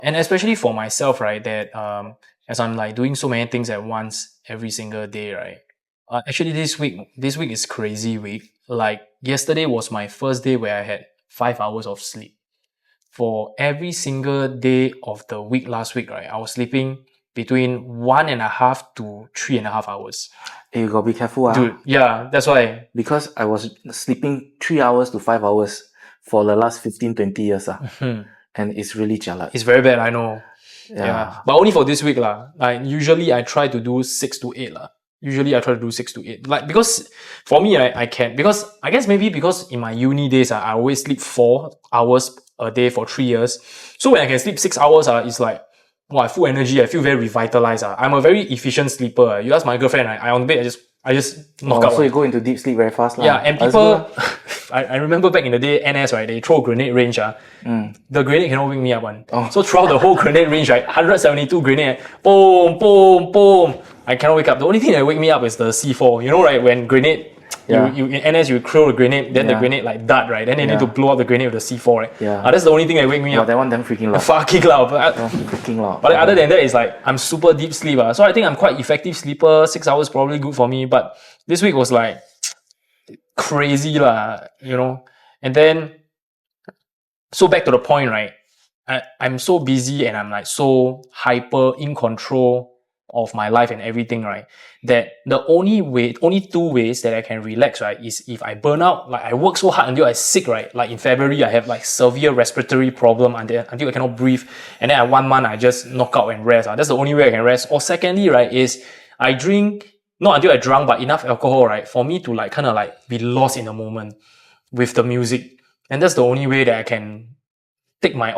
And especially for myself, right, that as I'm like doing so many things at once every single day, right? Actually, this week is crazy week. Like yesterday was my first day where I had 5 hours of sleep. For every single day of the week last week, right, I was sleeping between 1.5 to 3.5 hours. Hey, you gotta be careful, Dude, yeah, that's why. Because I was sleeping 3 hours to 5 hours for the last 15-20 years. And it's really jialat. It's very bad, I know. Yeah. But only for this week lah. Like usually I try to do 6 to 8 lah. Usually I try to do 6 to 8. Like because for me I can, because I guess maybe because in my uni days I always sleep 4 hours a day for 3 years. So when I can sleep 6 hours it's like, wow, I full energy. I feel very revitalized. I'm a very efficient sleeper. You ask my girlfriend, I on bed I just knock out. So you go into deep sleep very fast lah. Yeah, and people, I remember back in the day, NS, right, they throw grenade range. The grenade cannot wake me up. So throughout the whole grenade range, right, 172 grenade, boom, boom, boom, I cannot wake up. The only thing that wake me up is the C4. You know, right, when grenade, you in NS, you throw the grenade, then the grenade like dart, right? Then they need to blow up the grenade with the C4, right? That's the only thing that wake me up. That one damn freaking loud. Fucking loud. Freaking loud. But other than that, it's like, I'm super deep sleeper. So I think I'm quite effective sleeper. 6 hours probably good for me. But this week was like crazy lah, you know. And then, so back to the point, right? I'm so busy and I'm like so hyper in control of my life and everything, right? That the only 2 ways that I can relax, right, is if I burn out, like I work so hard until I sick, right? Like in February, I have like severe respiratory problem until I cannot breathe. And then at 1 month, I just knock out and rest. That's the only way I can rest. Or secondly, right, is I drink, not until I drunk, but enough alcohol, right, for me to like kind of like be lost in the moment with the music. And that's the only way that I can take my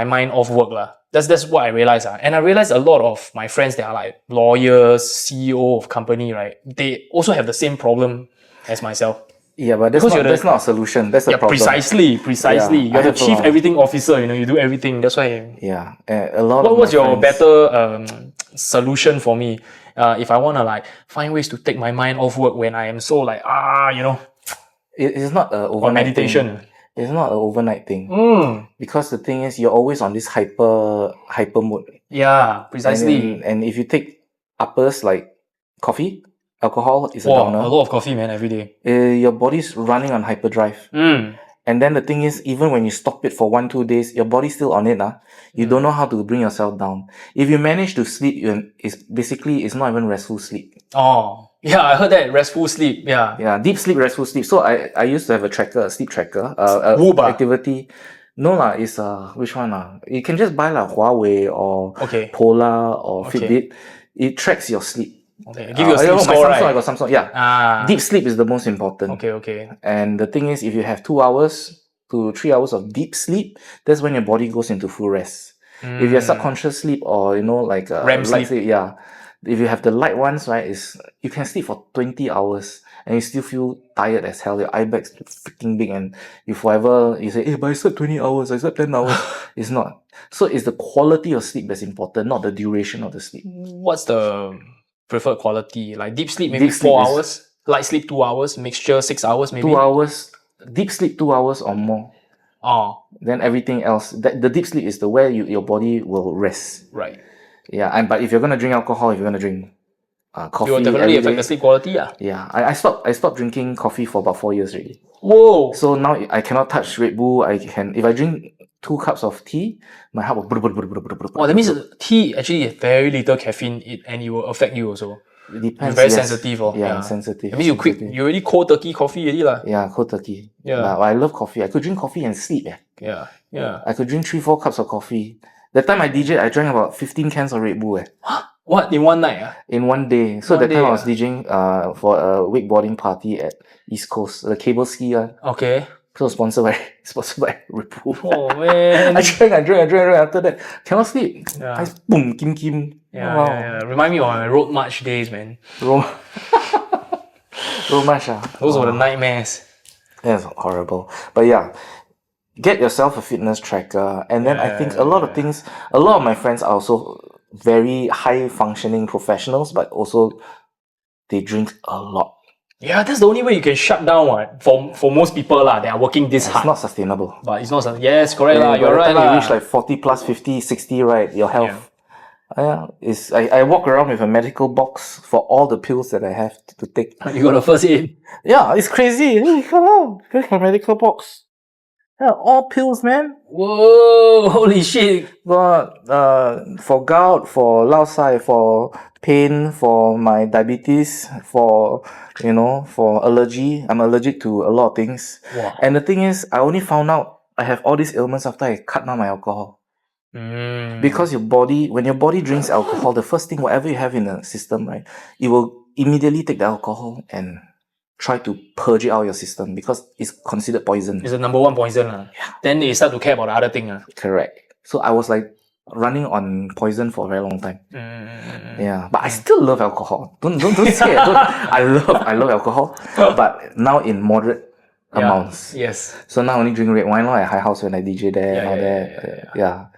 mind off work lah. That's what I realized. And I realized a lot of my friends that are like lawyers, CEO of company, right? They also have the same problem as myself. Yeah, but that's not a solution. That's a problem. Precisely. You're the chief everything officer, you know, you do everything. That's why. Yeah. A lot what of was your friends... better solution for me? If I want to like find ways to take my mind off work when I am so like, you know. It's not an overnight or meditation. Thing. It's not an overnight thing. Because the thing is, you're always on this hyper mode. Yeah, precisely. And if you take uppers like coffee, alcohol is a downer. A lot of coffee, man, every day. Your body's running on hyperdrive. And then the thing is, even when you stop it for 1-2 days, your body's still on it. You don't know how to bring yourself down. If you manage to sleep, it's not even restful sleep. Oh. Yeah, I heard that restful sleep. Yeah. Yeah, deep sleep, restful sleep. So I used to have a sleep tracker, activity. No lah, it's which one lah? You can just buy like Huawei or Polar or Fitbit. It tracks your sleep. Okay, give you a sleep score, right? I got Samsung. Yeah. Deep sleep is the most important. Okay. And the thing is, if you have 2 hours to 3 hours of deep sleep, that's when your body goes into full rest. If you have subconscious sleep or you know like REM light sleep, yeah. If you have the light ones, right, you can sleep for 20 hours and you still feel tired as hell. Your eye bag's freaking big and you say, hey, but I slept 20 hours, I slept 10 hours. It's not. So it's the quality of sleep that's important, not the duration of the sleep. What's the preferred quality? Like deep sleep, maybe 4 hours? Light sleep 2 hours? Mixture 6 hours maybe? 2 hours. Deep sleep 2 hours or more. Then everything else. The deep sleep is the where your body will rest. Right. Yeah, but if you're gonna drink alcohol, if you're gonna drink coffee, it will definitely affect the sleep quality. Yeah, I stopped drinking coffee for about 4 years already. Whoa! So now I cannot touch Red Bull. If I drink 2 cups of tea, my heart will. Oh, that means tea actually has very little caffeine and it will affect you also. It depends. You're very sensitive. Yeah, sensitive. I mean, you already cold turkey coffee already lah. Yeah, cold turkey. Yeah. But I love coffee. I could drink coffee and sleep. Yeah. I could drrink 3-4 cups of coffee. That time I DJed, I drank about 15 cans of Red Bull. What? In one night? In one day. So that time I was DJing for a wakeboarding party at East Coast, the cable ski one. Okay. So sponsored by Red Bull. Oh man. I drank. After that, cannot sleep. Yeah. Boom, kim. Yeah. Remind me of my road march days, man. Road march. Those were the nightmares. That's horrible. But yeah. Get yourself a fitness tracker, and then I think a lot of my friends are also very high functioning professionals, but also they drink a lot. Yeah, that's the only way you can shut down what for most people lah. They are working this It's hard. not sustainable. But it's not. Yes, correct Yeah, lah. by You're the right time you lah. reach like 40 plus 50, 60, right, your health. I walk around with a medical box for all the pills that I have to take. You got the first aid. Yeah, it's crazy. Hey, come on, take a medical box. Yeah, all pills, man. Whoa! Holy shit! Got for gout, for lao sai, for pain, for my diabetes, for for allergy. I'm allergic to a lot of things. Wow. And the thing is, I only found out I have all these ailments after I cut down my alcohol. Because when your body drinks alcohol, the first thing, whatever you have in the system, right, it will immediately take the alcohol and try to purge it out of your system because it's considered poison. It's the number one poison. Yeah. Then they start to care about the other thing. Correct. So I was like running on poison for a very long time. Yeah, but I still love alcohol. Don't say it. I love alcohol, but now in moderate amounts. Yes. So now I only drink red wine at High House when I DJ there and all that. Yeah.